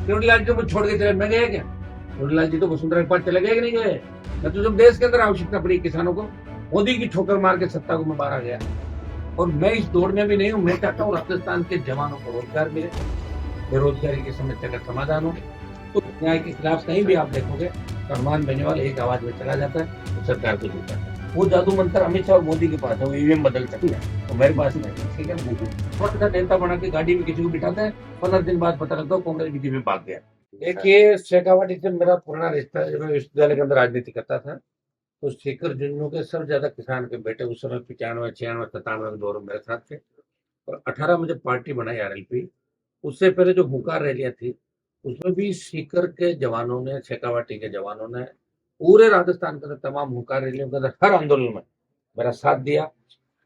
चोटीलाल जी को छोड़ के चले मैं गए क्या? चोटीलाल जी तो वसुंधरा के पास चले गए कि नहीं गए? मैं तो जब देश के अंदर आवश्यकता पड़ी किसानों को, मोदी की ठोकर मार के सत्ता को मैं मारा गया। और मैं इस दौड़ में भी नहीं हूँ। मैं चाहता हूँ राजस्थान के जवानों को रोजगार मिले, बेरोजगारी की समस्या का समाधान हो। तो न्याय के खिलाफ कहीं भी आप देखोगे तो हनुमान बेनीवाल एक आवाज में चला जाता है तो सरकार को जीता है। वो जादू मंत्र अमित शाह और मोदी के पास है, वो ईवीएम बदल सकते हैं, तो मेरे पास नहीं। ठीक है, छोटा सा नेता बना के गाड़ी में किसी को बिठाते हैं, 15 दिन बाद पता लगता है कांग्रेस बीजेपी में भाग गया। देखिए, शेखावाटी से मेरा पुराना रिश्ता है। जब मैं विश्वविद्यालय के अंदर राजनीति करता था तो शेखर झुंझुनू के सबसे ज्यादा किसान के बेटे उस समय 95, 96, 97 के दौर में मेरे साथ थे। और 18 में जब पार्टी बनाई आरएलपी, उससे पहले जो हुंकार रैलियां थी उसमें भी सीकर के जवानों ने, शेखावाटी के जवानों ने पूरे राजस्थान के अंदर तमाम हुंकार रैलियों के अंदर हर आंदोलन में मेरा साथ दिया।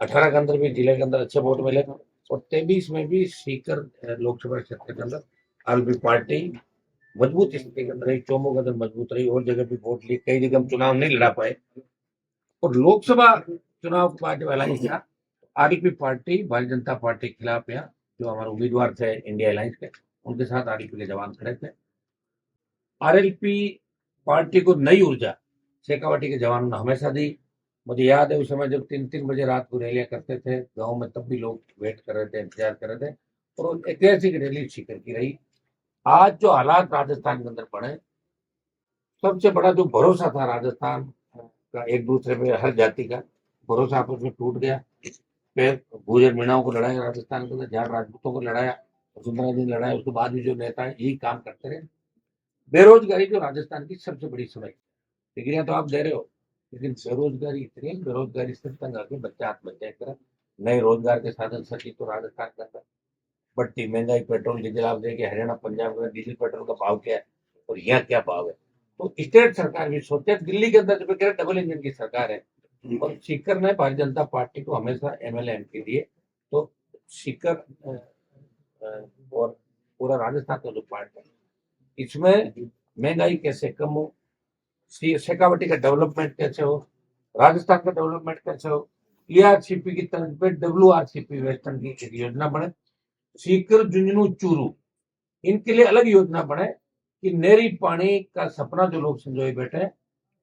18 के अंदर भी जिले के अंदर अच्छे वोट मिले और 23 में भी सीकर लोकसभा क्षेत्र के अंदर आरएलपी पार्टी मजबूत स्थिति के अंदर रही, चौमू के अंदर मजबूत रही और जगह भी वोट ली। कई जगह हम चुनाव नहीं लड़ा पाए और लोकसभा चुनाव के बाद जब अलायंस था, RLP party Bharatiya Janata party के खिलाफ, या जो हमारे उम्मीदवार थे इंडिया अलायंस के, उनके साथ आरएलपी के जवान खड़े थे। आरएलपी पार्टी को नई ऊर्जा शेखावाटी के जवानों ने हमेशा दी। मुझे याद है उस समय जब 3-3 बजे रात को रैलियां करते थे गांव में, तब भी लोग वेट कर रहे थे, इंतजार कर रहे थे और ऐतिहासिक रैली सीकर की रही। आज जो हालात राजस्थान के अंदर बने, सबसे बड़ा जो भरोसा था राजस्थान का एक दूसरे पे, हर जाति का भरोसा आपस में टूट गया। फिर गुर्जर मीणाओं को लड़ाया राजस्थान के अंदर, जाट राजपूतों को लड़ाया, वसुंधरा जी ने लड़ाया, उसके बाद भी जो नेता है यही काम करते रहे। बेरोजगारी जो राजस्थान की सबसे बड़ी समस्या, डिग्रियां तो आप दे रहे हो लेकिन बेरोजगारी इतनी है, बेरोजगारी से तंग आके बच्चा आत्महत्या कर, नए रोजगार के साधन सचिव तो राजस्थान का था। बढ़ती महंगाई, पेट्रोल डीजल आप देखिए, हरियाणा पंजाब में डीजल पेट्रोल का भाव क्या है और यहाँ क्या भाव है। तो स्टेट सरकार भी सोचते हैं, दिल्ली के अंदर जो कह डबल इंजन की सरकार है और सीकर ने भारतीय जनता पार्टी को हमेशा एमएलए एमपी दिए। तो सीकर और पूरा राजस्थान का जो पार्ट है, इसमें महंगाई कैसे कम हो, शेखावाटी का डेवलपमेंट कैसे हो, राजस्थान का डेवलपमेंट कैसे हो, ईआरसीपी की तर्ज पे डब्ल्यूआरसीपी वेस्टर्न की एक योजना बने। सीकर, झुंझुनू, चूरू, इनके लिए अलग योजना बने कि नहरी पानी का सपना जो लोग संजोए बैठे हैं,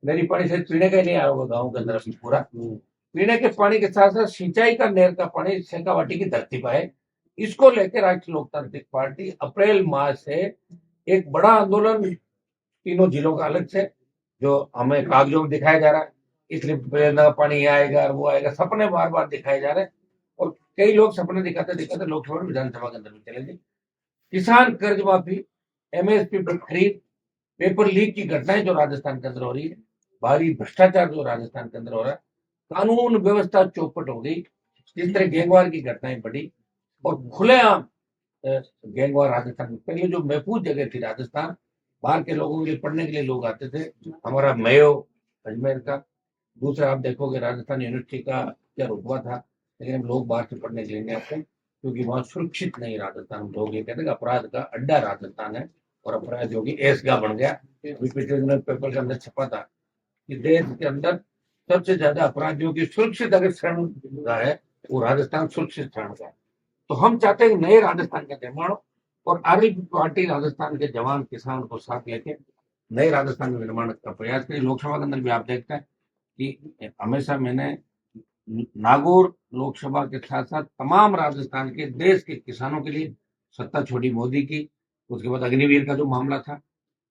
नहरी पानी से पीने का ही नहीं आया होगा गाँव के अंदर अभी पूरा, पीने के पानी के साथ साथ सिंचाई का नहर का पानी शेखावाटी की धरती पर है। इसको लेकर राष्ट्रीय लोकतांत्रिक पार्टी अप्रैल माह से एक बड़ा आंदोलन तीनों जिलों का अलग से, जो हमें कागजों में दिखाया जा रहा है, इसलिए पानी आएगा और वो आएगा, सपने बार बार दिखाए जा रहे हैं और कई लोग सपने दिखाते दिखाते लोकसभा विधानसभा के अंदर भी चले गए। किसान कर्ज माफी, एमएसपी पर खरीद, पेपर लीक की घटनाएं जो राजस्थान के अंदर हो रही है, भारी भ्रष्टाचार जो राजस्थान के अंदर हो रहा है, कानून व्यवस्था चौपट हो गई, जिस तरह गैंगवार की घटनाएं बढ़ी और खुलेआम गैंगवार राजस्थान में। पहले जो महफूज जगह थी राजस्थान, बाहर के लोगों के लिए पढ़ने के लिए लोग आते थे, हमारा मेयो अजमेर का, दूसरा आप देखोगे राजस्थान यूनिवर्सिटी का क्या रुतबा था, लेकिन हम लोग बाहर से पढ़ने के लिए नहीं आते क्योंकि वहाँ सुरक्षित नहीं राजस्थान। लोग ये कहते हैं अपराध का अड्डा राजस्थान है और अपराध जो कि ऐसगा बन गया। अभी पिछले दिनों पेपर के अंदर छपा था कि देश के अंदर सबसे ज्यादा अपराधियों की सुरक्षित अगर शरण है वो राजस्थान सुरक्षित शरण का है। तो हम चाहते हैं नए राजस्थान का निर्माण और आरएलपी पार्टी राजस्थान के जवान किसान को साथ लेके नए राजस्थान के निर्माण का प्रयास करें। लोकसभा के अंदर भी आप देखते हैं कि हमेशा मैंने नागौर लोकसभा के साथ साथ तमाम राजस्थान के देश के किसानों के लिए सत्ता छोड़ी मोदी की। उसके बाद अग्निवीर का जो मामला था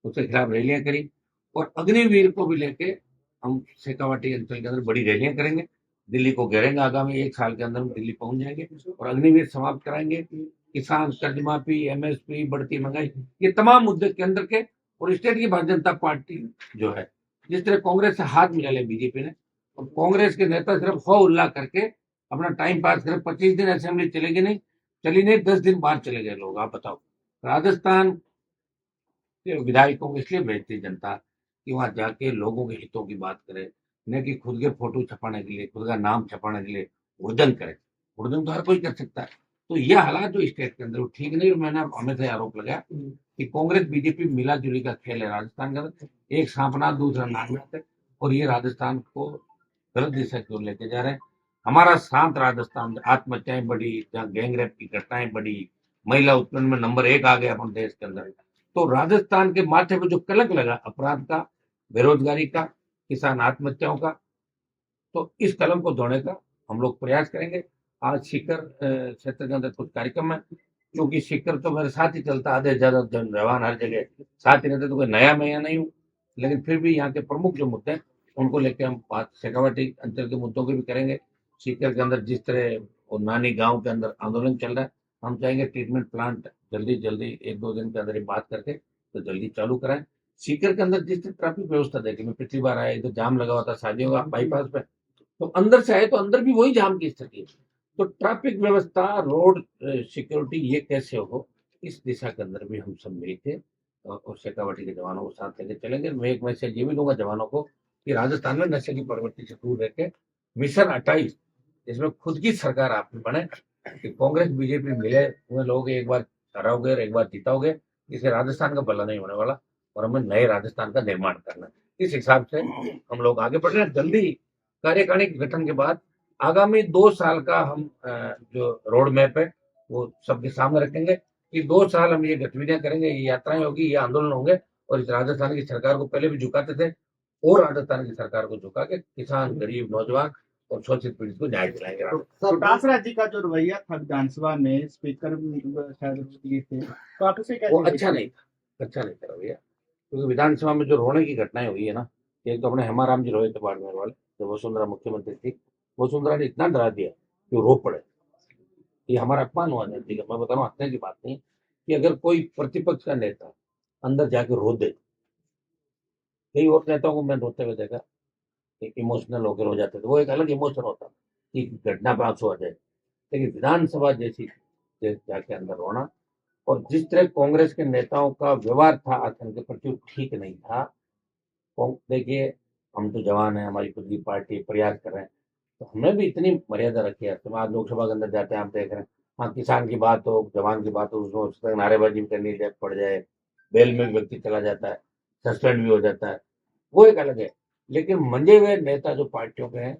उसके खिलाफ रैलियां करी और अग्निवीर को भी लेके हम शेखावाटी अंचल के अंदर बड़ी रैलियां करेंगे, दिल्ली को घेरेंगे। आगामी 1 साल के अंदर हम दिल्ली पहुंच जाएंगे और अग्निवीर समाप्त कराएंगे। किसान कर्ज माफी, एमएसपी, बढ़ती महंगाई, ये तमाम मुद्दे केंद्र के और स्टेट की भारतीय जनता पार्टी जो है, जिस तरह कांग्रेस से हाथ मिला लिया बीजेपी ने और कांग्रेस के नेता सिर्फ हो उल्ला करके अपना टाइम पास करे। 25 दिन असेंबली चलेगी नहीं, चली नहीं, 10 दिन बाद चले गए लोग। आप बताओ, राजस्थान के विधायकों को इसलिए भेजती जनता कि वहां जाके लोगों के हितों की बात करे, न कि खुद के फोटो छपाने के लिए, खुद का नाम छपाने के लिए हुड़दंग करे। हुड़दंग तो हर कोई कर सकता है। तो ये हालात जो स्टेट के अंदर वो ठीक नहीं। और मैंने हमेशा आरोप लगाया कि कांग्रेस बीजेपी मिला जुली का खेल है राजस्थान का, एक सांपनाथ दूसरा नागनाथ है और ये राजस्थान को गलत दिशा की ओर लेके जा रहे हैं। हमारा शांत राजस्थान, आत्महत्याएं बढ़ी, जहाँ गैंग रेप की घटनाएं बढ़ी, महिला उत्पीड़न में नंबर 1 आ गया अपन देश के अंदर, तो राजस्थान के माथे पे जो कलंक लगा अपराध का, बेरोजगारी का, किसान आत्महत्याओं का, तो इस कलंक को धोने का हम लोग प्रयास करेंगे। आज सीकर क्षेत्र के अंदर कुछ कार्यक्रम है, क्योंकि सीकर तो मेरे साथ ही चलता, आधे ज्यादा जवान हर जगह साथ ही रहते, तो कोई नया मैं यहाँ नहीं हूँ, लेकिन फिर भी यहाँ के प्रमुख जो मुद्दे हैं उनको लेकर हम बात शेखावाटी अंचल के मुद्दों की भी करेंगे। सीकर के अंदर जिस तरह और नानी गांव के अंदर आंदोलन चल रहा है, हम चाहेंगे ट्रीटमेंट प्लांट जल्दी जल्दी 1-2 दिन के अंदर ही बात करके तो जल्दी चालू कराएं। सीकर के अंदर जिस तरह ट्रैफिक व्यवस्था देखी, मैं पिछली बार आया इधर जाम लगा हुआ था शादियों का बाईपास पे, तो अंदर से आए तो अंदर भी वही जाम की स्थिति है। तो ट्रैफिक व्यवस्था, रोड सिक्योरिटी ये कैसे हो, इस दिशा के अंदर भी हम सब मिलके और शेखावाटी के जवानों को साथ लेके चलेंगे। मैं एक मैसेज ये भी दूंगा जवानों को कि राजस्थान में नशे की प्रवृत्ति से दूर रह के मिशन 28 इसमें खुद की सरकार आप बने, कि कांग्रेस बीजेपी मिले हुए लोग एक बार हराओगे और एक बार जीताओगे, इससे राजस्थान का भला नहीं होने वाला और हमें नए राजस्थान का निर्माण करना है। इस हिसाब से हम लोग आगे बढ़ रहे हैं। जल्दी कार्यकारिणी के गठन के बाद आगामी 2 साल का हम जो रोड मैप है वो सबके सामने रखेंगे कि 2 साल हम ये गतिविधियां करेंगे, ये यात्राएं होगी, ये आंदोलन होंगे, और इस राजस्थान की सरकार को पहले भी झुकाते थे और राजस्थान की सरकार को झुका के किसान, गरीब, नौजवान और शोषित पीड़ित को न्याय दिलाएंगे। प्रकाश जी का जो रवैया था विधानसभा में, स्पीकर शायद दिए थे, तो आप उसे वो अच्छा नहीं था रवैया, क्योंकि विधानसभा में जो रोने की घटनाएं हुई है ना, एक तो अपने हेमाराम जी रोए थे बाड़मेर वाले, जब वसुंधरा मुख्यमंत्री थी, वसुंधरा ने इतना डरा दिया कि वो रो पड़े। ये हमारा अपमान हुआ नहीं, ठीक है, मैं बता रहा हूँ, हंसने की बात नहीं, कि अगर कोई प्रतिपक्ष का नेता अंदर जाके रो दे, कई और नेताओं को मैं रोते हुए देखा, इमोशनल होकर हो जाते थे, वो एक अलग इमोशन होता कि घटना पे आंसू आ जाए, लेकिन विधानसभा जैसी जाके अंदर रोना, और जिस तरह कांग्रेस के नेताओं का व्यवहार था आसन के प्रति ठीक नहीं था। देखिए, हम तो जवान हैं, हमारी खुद की पार्टी प्रयास कर रहे हैं, तो हमने भी इतनी मर्यादा रखी है। तो आज लोकसभा के अंदर जाते हैं, आप देख रहे हैं, हाँ किसान की बात हो, जवान की बात हो, उसमें उस तक नारेबाजी भी करनी पड़ जाए, बेल में व्यक्ति चला जाता है, सस्पेंड भी हो जाता है, वो एक अलग है। लेकिन मंजे हुए नेता जो पार्टियों के हैं,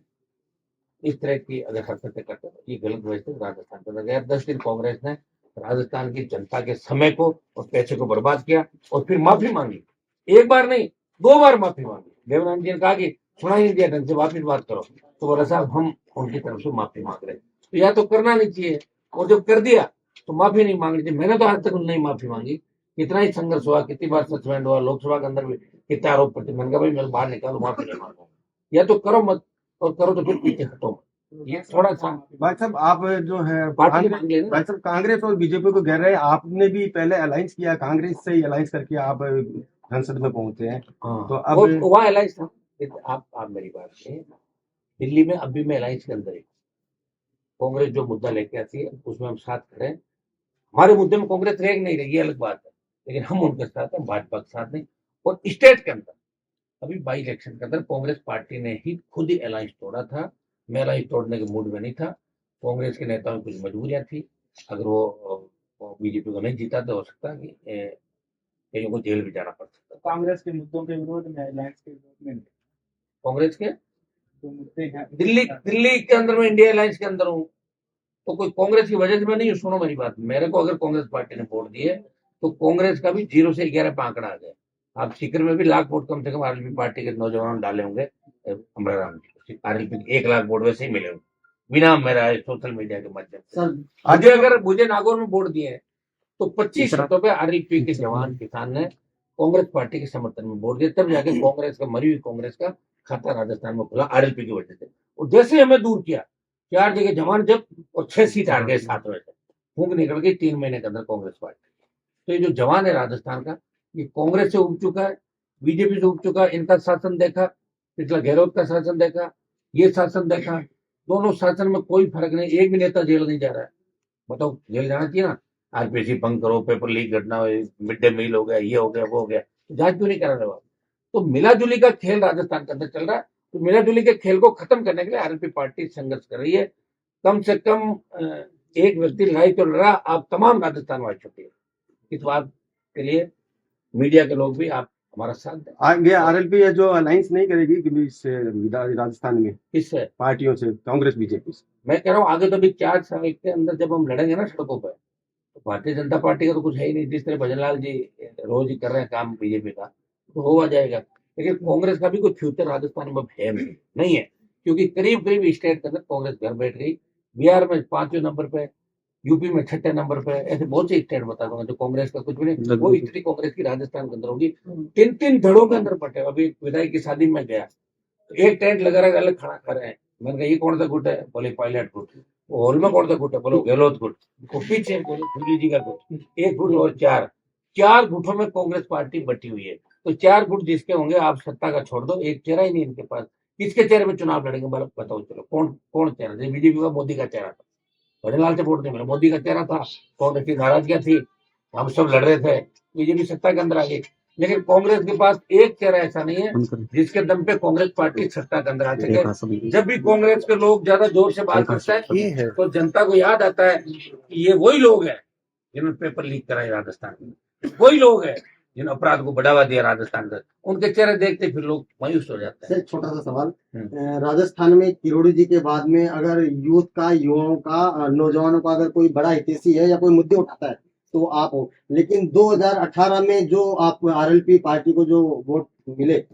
इस तरह की अगर हरकतें करते हैं, ये गलत वजह राजस्थान के अंदर गया। 10 दिन कांग्रेस ने राजस्थान की जनता के समय को और पैसे को बर्बाद किया और फिर माफी मांगी, एक बार नहीं 2 बार माफी मांगी। देवनाथ जी ने कहा कि सुना ही नहीं दिया ढंग से, वापिस बात करो, तो बोला साहब हम उनकी तरफ से माफी मांग रहे हैं, तो या तो करना नहीं चाहिए, और जब कर दिया तो माफी नहीं मांगनी चाहिए। मैंने तो आज तक नहीं माफी मांगी, कितना ही संघर्ष हुआ, कितनी बार सस्पेंड हुआ, लोकसभा के अंदर भी कितने आरोप प्रति, मैंने कहा भाई मैं बाहर निकालो, माफी नहीं मांगूंगा, या तो करो मत, और करो तो फिर पीछे हटो मत। ये थोड़ा सा भाई साहब, आप जो है पार्टी मांग लेना। भाई साहब कांग्रेस और बीजेपी को घेर रहे हैं, आपने भी पहले अलायंस किया, कांग्रेस से ही अलायंस करके आप संसद में पहुंचे हैं। हाँ, तो अब वहाँ अलायंस था। आप मेरी बात सुनिए, दिल्ली में अभी मैं अलायंस के अंदर ही, कांग्रेस जो मुद्दा लेके आती है उसमें हम साथ खड़े हैं। हमारे मुद्दे में कांग्रेस रहेगी नहीं रहेगी, ये अलग बात है, लेकिन हम उनके साथ हैं, भाजपा के साथ नहीं। और स्टेट के अंदर अभी बाई इलेक्शन के अंदर कांग्रेस पार्टी ने ही खुद ही अलायंस तोड़ा था, मैं अलायंस तोड़ने के मूड में नहीं था। कांग्रेस के नेताओं की कुछ मजबूरियां थी, अगर वो बीजेपी को नहीं जीता तो हो सकता है कि कईयों को जेल भी जाना पड़ सकता। कांग्रेस के मुद्दों के विरोध में, अलायंस के विरोध में, कांग्रेस के जो मुद्दे हैं दिल्ली के अंदर में इंडिया अलायंस के अंदर हूँ, तो कोई कांग्रेस की वजह से मैं नहीं हूँ। सुनो मेरी बात, मेरे को अगर कांग्रेस पार्टी ने वोट दिए तो कांग्रेस का भी 0 से 11 पे आंकड़ा आ गया। आप सीकर में भी लाख वोट कम से कम आरएलपी पार्टी के नौजवानों डाले होंगे, अमराराम जी आरएलपी 1 लाख वोट वैसे ही मिले होंगे बिना मेरा सोशल मीडिया के माध्यम से। आज अगर मुझे नागौर में वोट दिए तो 25 सीटों पे आरएलपी के जवान किसान ने कांग्रेस पार्टी के समर्थन में वोट दिया, तब जाके कांग्रेस का, मरी हुई कांग्रेस का खाता राजस्थान में खुला आरएलपी की वजह से। और जैसे ही हमें दूर किया, 4 जगह जवान जब और 6 सीट हार गए 7 में से, फूंक निकल गई 3 महीने के अंदर कांग्रेस पार्टी। तो ये जो जवान है राजस्थान का, ये कांग्रेस से उब चुका है, बीजेपी से उब चुका है। इनका शासन देखा, पिछला गहलोत का शासन देखा, ये शासन देखा, दोनों शासन में कोई फर्क नहीं, एक भी नेता जेल नहीं जा रहा है। बताओ, जेल जाना चाहिए ना? आरपीसी भंग करो, पेपर लीक घटना, मिड डे मील हो गया, ये हो गया, वो हो गया, जांच क्यों नहीं करा रहे आप? तो मिलाजुली का खेल राजस्थान के अंदर चल रहा है। तो मिलाजुली के खेल को खत्म करने के लिए आरएलपी पार्टी संघर्ष कर रही है। कम से कम एक व्यक्ति लड़ाई तो लड़ रहा, आप तमाम राजस्थान वाले छुट्टी। इस बात के लिए मीडिया के लोग भी आप हमारा साथ दें। आगे आरएलपी जो अलायंस नहीं करेगी कि राजस्थान में किससे? पार्टियों से, कांग्रेस बीजेपी से। मैं कह रहा हूँ आगे तो भी 4 साल के अंदर जब हम लड़ेंगे ना सड़कों पर, तो भारतीय जनता पार्टी का तो कुछ है ही नहीं। जिस तरह भजनलाल जी रोज ही कर रहे हैं काम बीजेपी का, तो हो आ जाएगा। लेकिन कांग्रेस का भी कोई फ्यूचर राजस्थान में है नहीं है, क्योंकि करीब करीब स्टेट के अंदर कांग्रेस घर बैठ गई। बिहार में 5वें नंबर पे, यूपी में 6ठे नंबर पे, ऐसे बहुत से स्टेट बता दूंगा जो कांग्रेस का कुछ भी नहीं। वो स्थिति कांग्रेस की राजस्थान के अंदर होगी। 3-3 धड़ों के अंदर बटे। अभी विधायक की शादी में गया, तो एक टेंट लगा रहा, अलग खड़ा कर रहे हैं। मैंने कहा ये कौन सा गुट है? बोले पायलट गुट। वो हॉल में कौन सा गुट है? बोलो गहलोत गुट। वो पीछे बोले खुली जी का गुट। एक गुट और चार गुटों में कांग्रेस पार्टी बटी हुई है। तो 4 गुट जिसके होंगे, आप सत्ता का छोड़ दो, एक चेहरा ही नहीं इनके पास। किसके चेहरे में चुनाव लड़ेंगे? बताओ चलो, कौन कौन चेहरा? बीजेपी का मोदी का चेहरा था, भजनलाल से वोट नहीं मिला। मोदी का चेहरा था, कांग्रेस की नाराजगियां थी, हम सब लड़ रहे थे, बीजेपी सत्ता के अंदर आ गई। लेकिन कांग्रेस के पास एक चेहरा ऐसा नहीं है जिसके दम पे कांग्रेस पार्टी सत्ता के अंदर आ सके। जब भी कांग्रेस के लोग ज्यादा जोर से बात करते हैं, तो जनता को याद आता है कि ये वही लोग हैं जिन्होंने पेपर लीक कराए राजस्थान में, वही लोग हैं जिन अपराध को बढ़ावा दिया राजस्थान में। उनके चेहरे देखते फिर लोग मायूस हो जाते हैं। सर, छोटा सा सवाल, राजस्थान में किरोड़ी जी के बाद में अगर यूथ का, युवाओं का, नौजवानों का अगर कोई बड़ा हितैषी है या कोई मुद्दे उठाता है तो आप हो। लेकिन 2018 में जो आप आरएलपी पार्टी को जो वोट मिले,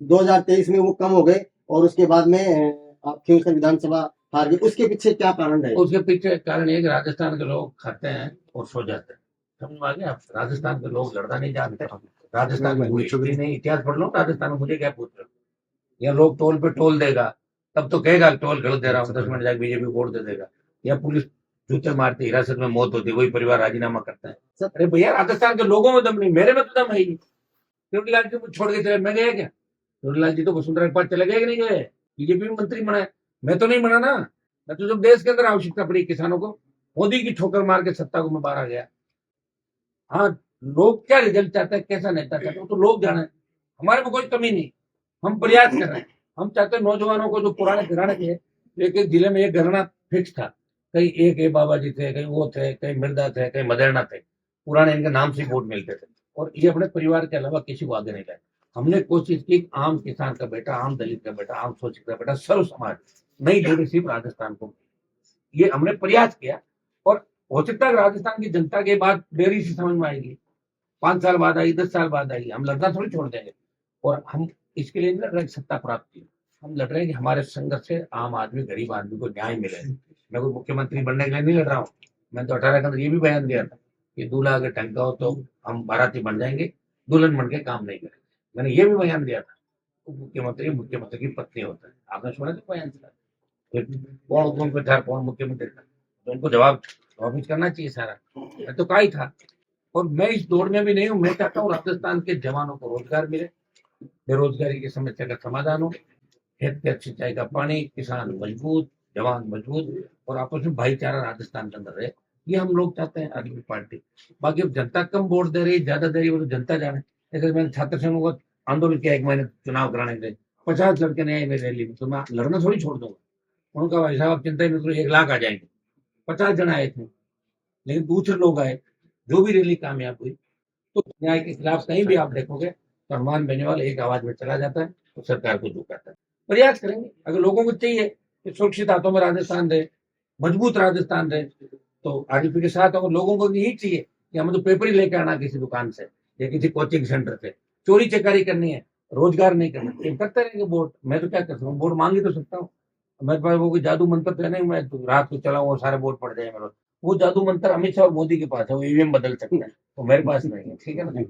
2023 में वो कम हो गए और उसके बाद में आप खींवसर विधानसभा हार गए। उसके पीछे क्या कारण है? उसके पीछे कारण ये कि राजस्थान के लोग खाते हैं और सो जाते हैं। समझ में आ गया? आप राजस्थान के लोग लड़ना नहीं जानते। राजस्थान में कोई हिस्ट्री नहीं, इतिहास पढ़ लो राजस्थान में। मुझे क्या पूछ रहे हो? या लोग टोल पे टोल देगा, तब तो कहेगा टोल गलत दे रहा हूँ, 10 मिनट जाके बीजेपी वोट दे देगा। या पुलिस जूते मारती, हिरासत में मौत होती, वही परिवार राजीनामा करता है। अरे भैया, राजस्थान के लोगों में दम नहीं, मेरे में तो दम है ही। चोटीलाल जी को छोड़ के चले, मैं गया क्या? चोटीलाल जी तो वसुंधरा के पास चले गए कि नहीं गए? बीजेपी में मंत्री बना है, मैं तो नहीं बना ना। मैं तो जब देश के अंदर आवश्यकता पड़ी किसानों को, मोदी की ठोकर मार के सत्ता को मैं बाहर आ गया। हाँ, लोग क्या रिजल्ट चाहते हैं, कैसा नेता चाहते हैं, वो तो लोग जाने। हमारे में कोई कमी नहीं, हम प्रयास कर रहे हैं। हम चाहते हैं नौजवानों को, जो पुराने घराने थे, एक एक जिले में एक घराना फिक्स था, कहीं एक बाबा जी थे, कहीं वो थे, कहीं मिर्दा थे, कहीं मदेरना थे, पुराने इनके नाम से वोट मिलते थे। और ये अपने परिवार के अलावा किसी को आगे नहीं लाए। हमने कोशिश की, आम किसान का बेटा, आम दलित का बेटा, आम शोषित का बेटा, सर्व समाज, नई लीडरशिप राजस्थान को, ये हमने प्रयास किया। और हो सकता है राजस्थान की जनता के बाद देरी से समझ में आएगी, 5 साल बाद आई, 10 साल बाद आई। हम लड़ना थोड़ी छोड़ देंगे। और हम इसके लिए नहीं लड़ रहे सत्ता प्राप्त की, हम लड़ रहे हैं कि हमारे संघर्ष से आम आदमी, गरीब आदमी को न्याय मिले। मैं कोई मुख्यमंत्री बनने के लिए नहीं लड़ रहा हूँ। मैंने तो 18 के अंदर ये भी बयान दिया था कि दूल्हा अगर ढंग का हो तो हम बाराती बन जाएंगे, दुल्हन बन के काम नहीं करेंगे। मैंने ये भी बयान दिया था। मुख्यमंत्री की पत्नी होता है, आपने सुना था बयान? कौन हुकुम पे था, कौन मुख्यमंत्री था? तो उनको जवाब करना चाहिए सारा। मैं तो कहा ही था। और मैं इस दौड़ में भी नहीं हूँ। मैं चाहता हूँ राजस्थान के जवानों को रोजगार मिले, बेरोजगारी की समस्या का समाधान हो, खेत के सिंचाई का पानी, किसान मजबूत, जवान मजबूत, और आपस में भाईचारा राजस्थान के अंदर रहे। ये हम लोग चाहते हैं, आरएलपी पार्टी। बाकी अब जनता कम वोट दे रही, ज्यादा दे रही, वो तो जनता जाने। जैसे मैंने छात्र संघों का आंदोलन किया 1 महीने चुनाव कराने के लिए, 50 लड़के नहीं आए मेरी रैली में, तो मैं लड़ना थोड़ी छोड़ दूंगा। उनका भाई साहब चिंता ही मतलब 1 लाख आ जाएंगे। 50 जन आए थे, लेकिन दूसरे लोग आए, जो भी रैली कामयाब हुई। तो न्याय के खिलाफ कहीं भी आप देखोगे तो हनुमान बेनीवाल एक आवाज में चला जाता है, तो सरकार को झुकाता है। प्रयास करेंगे, अगर लोगों को चाहिए कि सुरक्षित हाथों में राजस्थान रहे, मजबूत राजस्थान रहे, तो आरएलपी के साथ। अगर लोगों को यही चाहिए कि हमें तो पेपर ही लेकर आना किसी दुकान से या किसी कोचिंग सेंटर से, चोरी चकारी करनी है, रोजगार नहीं करना, तो करते रहेंगे वोट। मैं तो क्या करता हूँ, वोट मांग ही तो सकता हूँ। मेरे पास वो कोई जादू मंत्र तो है नहीं, मैं तो रात को चलाऊं और सारे वोट पड़ जाए मेरे। वो जादू मंत्र अमित शाह और मोदी के पास है, वो ईवीएम बदल सकते हैं, तो मेरे पास नहीं है। ठीक है ना?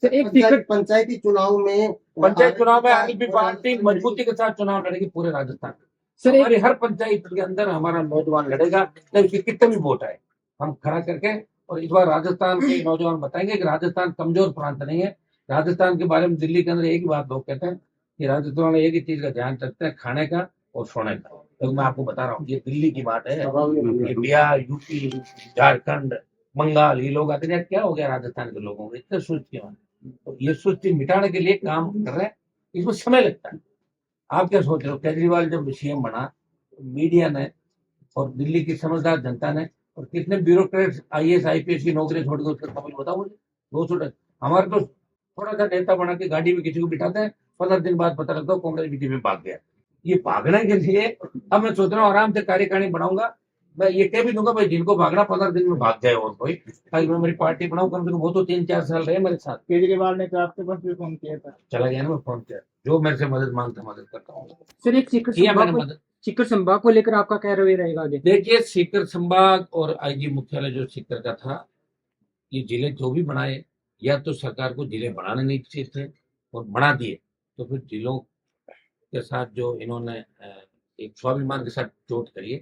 सर, एक टिकट पंचायती चुनाव में आरएलपी पार्टी मजबूती के साथ चुनाव लड़ेगी पूरे राजस्थान में। सर, हमारी हर पंचायत के अंदर हमारा नौजवान लड़ेगा, चाहे उसके कितने भी वोट आए, हम खड़ा करके। और इस बार राजस्थान के नौजवान बताएंगे कि राजस्थान कमजोर प्रांत नहीं है। राजस्थान के बारे में दिल्ली के अंदर एक ही बात लोग कहते हैं कि राजस्थान में एक ही चीज का ध्यान रखते हैं, खाने का और सोने का। तो मैं आपको बता रहा हूँ, ये दिल्ली की बात है। ये बिहार, यूपी, झारखंड, बंगाल, ये लोग आते हैं, क्या हो गया राजस्थान के लोगों को, इतने सुस्त क्यों हैं? तो ये सुस्ती मिटाने के लिए काम कर रहे हैं, इसमें समय लगता है। आप क्या सोच रहे हो? केजरीवाल जब सीएम बना, मीडिया ने और दिल्ली की समझदार जनता ने और कितने ब्यूरोक्रेट्स आईएएस आईपीएस की नौकरी छोड़ के उसका समझ बताओ मुझे। 200 हमारे तो थोड़ा सा नेता बना के गाड़ी में किसी को बिठाते हैं, 15 दिन बाद पता लगता है कांग्रेस बीजेपी में भाग गया। ये भागने के लिए अब मैं सोच रहा हूँ आराम से कार्यकारिणी बनाऊंगा, मैं ये कह भी दूंगा भाई जिनको भागना 15 दिन में भाग जाए और कोई, ताकि मैं मेरी पार्टी बनाऊं। कम से कम वो तो 3-4 साल रहे मेरे साथ। केजरीवाल ने तो आपके पास भी फोन किया था। चला गया ना, मैं फोन किया, जो मेरे से मदद मांगता मदद करता हूँ। सर एक सीकर किया मैंने संभाग मदद। सीकर संभाग को लेकर आपका क्या रवैया रहेगा आगे? देखिए, सीकर संभाग और आईजी मुख्यालय जो सीकर का था, ये जिले जो भी बनाए, या तो सरकार को जिले बनाने नहीं चाहिए थे और बना दिए, तो फिर जिलों के साथ जो इन्होंने एक स्वाभिमान के साथ चोट करी है,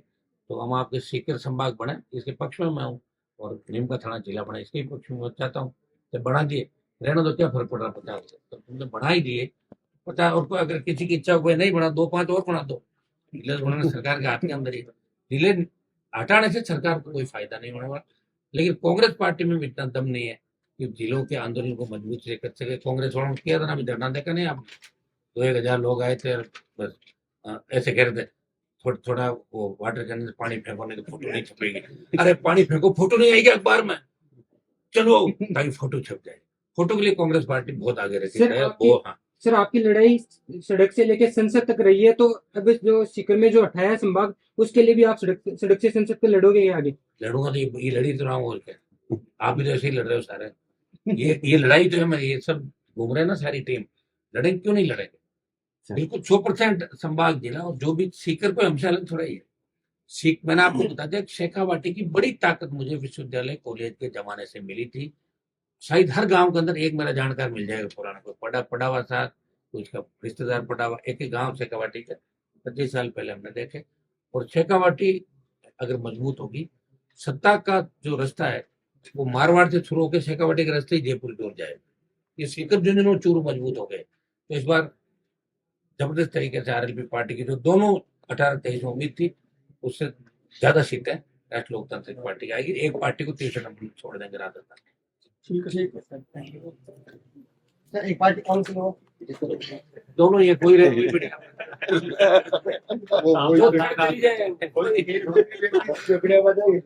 तो हम आपके सीकर संभाग बने, इसके पक्ष में मैं हूँ, और नीमका थाना जिला बना, इसके पक्ष में मैं चाहता हूँ। तो बना दिए, रहने दो, क्या फर्क पड़ रहा 50 से, तो तुमने बढ़ा ही दिए 50। और कोई अगर किसी की इच्छा हो, कोई नहीं बना, 2-5 और बना दो। जिले बनाना सरकार के हाथ के अंदर ही, जिले हटाने से सरकार को कोई फायदा नहीं होने वाला। लेकिन कांग्रेस पार्टी में भी इतना दम नहीं है कि जिलों के आंदोलन को मजबूत से कर सके। कांग्रेस वालों ने किया था ना, अभी धरना देखा नहीं आप? 2-1000 लोग आए थे, बस ऐसे कह रहे थे थोड़ा थोड़ा वो वाटर कैन से पानी फेंको नहीं तो फोटो नहीं छपेगी। अरे पानी फेंको, फोटो नहीं आएगी अखबार में, चलो ताकि फोटो छप जाए। फोटो के लिए कांग्रेस पार्टी बहुत आगे रहती है वो। हाँ सर आपकी लड़ाई सड़क से लेकर संसद तक रही है, तो अब जो सीकर में जो हटाया संभाग, उसके लिए भी आप सड़क से संसद पे लड़ोगे या आगे? लड़ूंगा, तो ये लड़ी तो रहा हूँ, और क्या। आप भी तो ऐसे ही लड़ रहे हो सारे। ये लड़ाई जो है, मैं ये सब घूम रहे हैं ना सारी टीम, लड़ेंगे क्यों नहीं लड़ेंगे? बिल्कुल 100% संभाग जिला, और जो भी सीकर को हमेशा अलग थोड़ा ही है। मैंने आपको बता दिया, शेखावाटी की बड़ी ताकत मुझे विश्वविद्यालय कॉलेज के जमाने से मिली थी। शायद हर गांव के अंदर एक मेरा जानकार मिल जाएगा पुराना, कोई पड़ा हुआ साथ, कोई उसका रिश्तेदार पड़ा हुआ, एक ही गांव शेखावाटी का 25 साल पहले हमने देखे। और शेखावाटी अगर मजबूत होगी, सत्ता का जो रास्ता है वो मारवाड़ से शुरू होकर शेखावाटी के रास्ते ही जयपुर की ओर जाएगा। ये सीकर झुंझुनू चूरू मजबूत हो गए, तो इस बार जबरदस्त तरीके से आरएलपी पार्टी की जो दोनों 18-23 में उम्मीद थी, उससे ज्यादा सीटें राष्ट्रीय लोकतांत्रिक पार्टी की आएगी। एक पार्टी को तीसरे नंबर पर छोड़ देंगे राजस्थान। ठीक है सर, थैंक यू। सर एक पार्टी कौन सी हो? दोनों ये कोई रहे, कोई बढ़िया। वो जो चली जाए, बढ़िया बताइए।